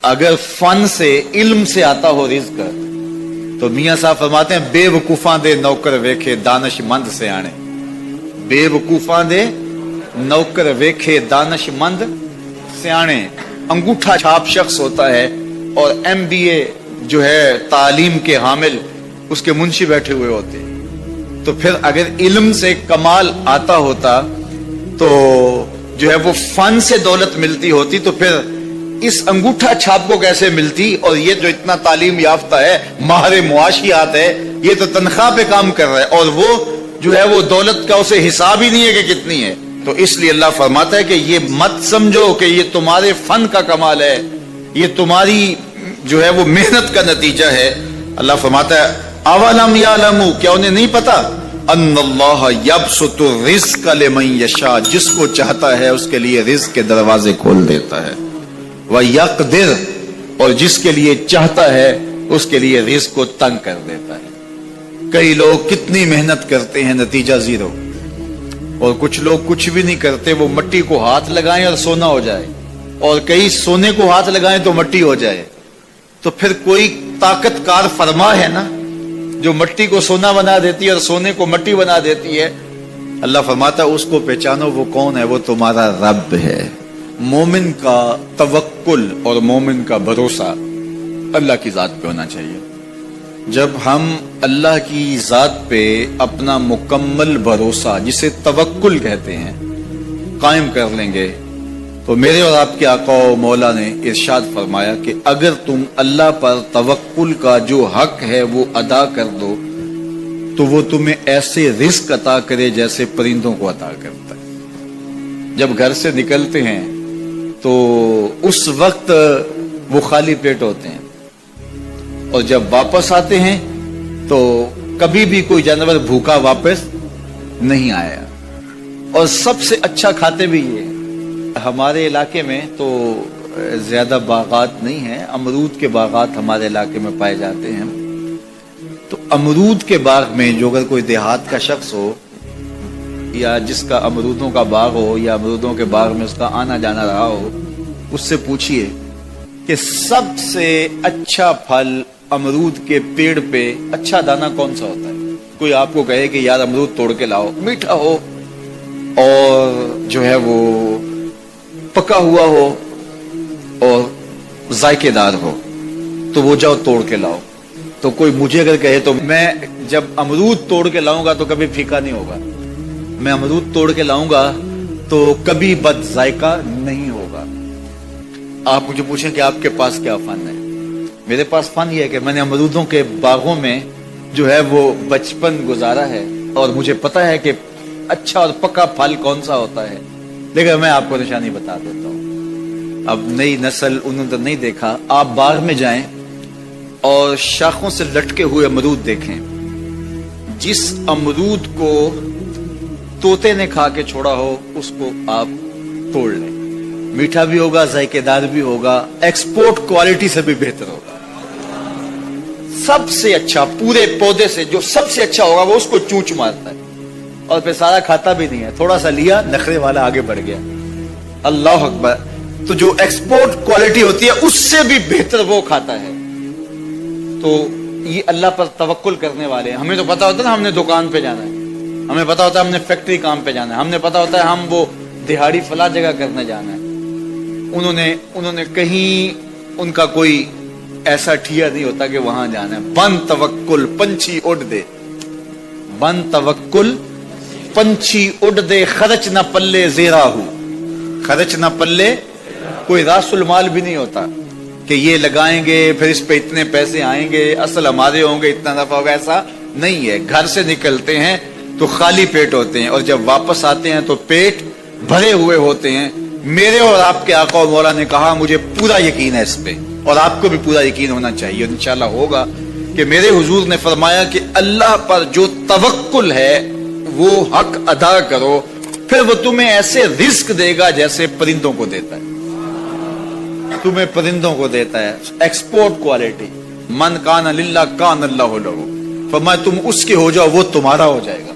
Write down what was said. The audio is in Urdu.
اگر فن سے علم سے آتا ہو رزق تو میاں صاحب فرماتے ہیں بے وقوفاں دے نوکر ویکھے دانش مند سے آنے. بے وقوفاں دے نوکر ویکھے دانش مند سے آنے. انگوٹھا چھاپ شخص ہوتا ہے اور MBA جو ہے تعلیم کے حامل اس کے منشی بیٹھے ہوئے ہوتے ہیں. تو پھر اگر علم سے کمال آتا ہوتا تو جو ہے وہ فن سے دولت ملتی ہوتی تو پھر اس انگوٹھا چھاپ کو کیسے ملتی. اور یہ جو اتنا تعلیم یافتہ ہے ماہر معاشیات ہے یہ تو تنخواہ پہ کام کر رہا ہے اور وہ جو ہے وہ دولت کا اسے حساب ہی نہیں ہے کہ کتنی ہے. تو اس لیے اللہ فرماتا ہے کہ یہ مت سمجھو کہ یہ تمہارے فن کا کمال ہے, یہ تمہاری جو ہے وہ محنت کا نتیجہ ہے. اللہ فرماتا ہے اولم یعلموا, کیا انہیں نہیں پتا, ان اللہ یبسط الرزق لمن یشاء, جس کو چاہتا ہے اس کے لیے رزق کے دروازے کھول دیتا ہے, وَيَقْدِرْ, اور جس کے لیے چاہتا ہے اس کے لیے رزق کو تنگ کر دیتا ہے. کئی لوگ کتنی محنت کرتے ہیں نتیجہ زیرو, اور کچھ لوگ کچھ بھی نہیں کرتے, وہ مٹی کو ہاتھ لگائیں اور سونا ہو جائے, اور کئی سونے کو ہاتھ لگائیں تو مٹی ہو جائے. تو پھر کوئی طاقت کار فرما ہے نا جو مٹی کو سونا بنا دیتی ہے اور سونے کو مٹی بنا دیتی ہے. اللہ فرماتا ہے اس کو پہچانو, وہ کون ہے, وہ تمہارا رب ہے. مومن کا توکل اور مومن کا بھروسہ اللہ کی ذات پہ ہونا چاہیے. جب ہم اللہ کی ذات پہ اپنا مکمل بھروسہ جسے توکل کہتے ہیں قائم کر لیں گے تو میرے اور آپ کے آقا و مولا نے ارشاد فرمایا کہ اگر تم اللہ پر توکل کا جو حق ہے وہ ادا کر دو تو وہ تمہیں ایسے رزق عطا کرے جیسے پرندوں کو عطا کرتا ہے. جب گھر سے نکلتے ہیں تو اس وقت وہ خالی پیٹ ہوتے ہیں, اور جب واپس آتے ہیں تو کبھی بھی کوئی جانور بھوکا واپس نہیں آیا, اور سب سے اچھا کھاتے بھی یہ. ہمارے علاقے میں تو زیادہ باغات نہیں ہیں, امرود کے باغات ہمارے علاقے میں پائے جاتے ہیں. تو امرود کے باغ میں جو اگر کوئی دیہات کا شخص ہو یا جس کا امرودوں کا باغ ہو یا امرودوں کے باغ میں اس کا آنا جانا رہا ہو, اس سے پوچھئے کہ سب سے اچھا پھل امرود کے پیڑ پہ اچھا دانہ کون سا ہوتا ہے. کوئی آپ کو کہے کہ یار امرود توڑ کے لاؤ, میٹھا ہو اور جو ہے وہ پکا ہوا ہو اور ذائقے دار ہو تو وہ جاؤ توڑ کے لاؤ. تو کوئی مجھے اگر کہے تو میں جب امرود توڑ کے لاؤں گا تو کبھی پھیکا نہیں ہوگا, میں امرود توڑ کے لاؤں گا تو کبھی بد ذائقہ نہیں ہوگا. آپ مجھے پوچھیں کہ آپ کے پاس کیا فن ہے. میرے پاس فن یہ ہے کہ میں نے امرودوں کے باغوں میں جو ہے وہ بچپن گزارا ہے اور مجھے پتا ہے کہ اچھا اور پکا پھل کون سا ہوتا ہے. لیکن میں آپ کو نشانی بتا دیتا ہوں. اب نئی نسل انہوں نے نہیں دیکھا, آپ باغ میں جائیں اور شاخوں سے لٹکے ہوئے امرود دیکھیں. جس امرود کو طوطے نے کھا کے چھوڑا ہو اس کو آپ توڑ لیں, میٹھا بھی ہوگا, ذائقے دار بھی ہوگا, ایکسپورٹ کوالٹی سے بھی بہتر ہوگا. سب سے اچھا پورے پودے سے جو سب سے اچھا ہوگا وہ اس کو چونچ مارتا ہے اور پھر سارا کھاتا بھی نہیں ہے, تھوڑا سا لیا, نخرے والا آگے بڑھ گیا. اللہ اکبر. تو جو ایکسپورٹ کوالٹی ہوتی ہے اس سے بھی بہتر وہ کھاتا ہے. تو یہ اللہ پر توکل کرنے والے ہیں. ہمیں تو پتا ہوتا ہے نا ہم نے دکان پہ جانا ہے, ہمیں پتا ہوتا ہے ہم نے فیکٹری کام پہ جانا ہے, ہمیں پتا ہوتا ہے ہم وہ دہاڑی فلاں جگہ کرنے جانا ہے. انہوں نے کہیں ان کا کوئی ایسا ٹھیا نہیں ہوتا کہ وہاں جانا ہے. بن توکل پنچھی اڑ دے, بن توکل پنچھی اڑ دے, خرچ نہ پلے زیرا ہو, خرچ نہ پلے. کوئی راس المال بھی نہیں ہوتا کہ یہ لگائیں گے پھر اس پہ اتنے پیسے آئیں گے, اصل ہمارے ہوں گے, اتنا نفع ہوگا, ایسا نہیں ہے. گھر سے نکلتے ہیں تو خالی پیٹ ہوتے ہیں اور جب واپس آتے ہیں تو پیٹ بھرے ہوئے ہوتے ہیں. میرے اور آپ کے آقا و مولا نے کہا مجھے پورا یقین ہے اس پہ, اور آپ کو بھی پورا یقین ہونا چاہیے, انشاءاللہ ہوگا, کہ میرے حضور نے فرمایا کہ اللہ پر جو توکل ہے وہ حق ادا کرو, پھر وہ تمہیں ایسے رزق دے گا جیسے پرندوں کو دیتا ہے. تمہیں پرندوں کو دیتا ہے ایکسپورٹ کوالٹی. من کان للہ کان اللہ لہ, فرمایا تم اس کے ہو جاؤ وہ تمہارا ہو جائے گا.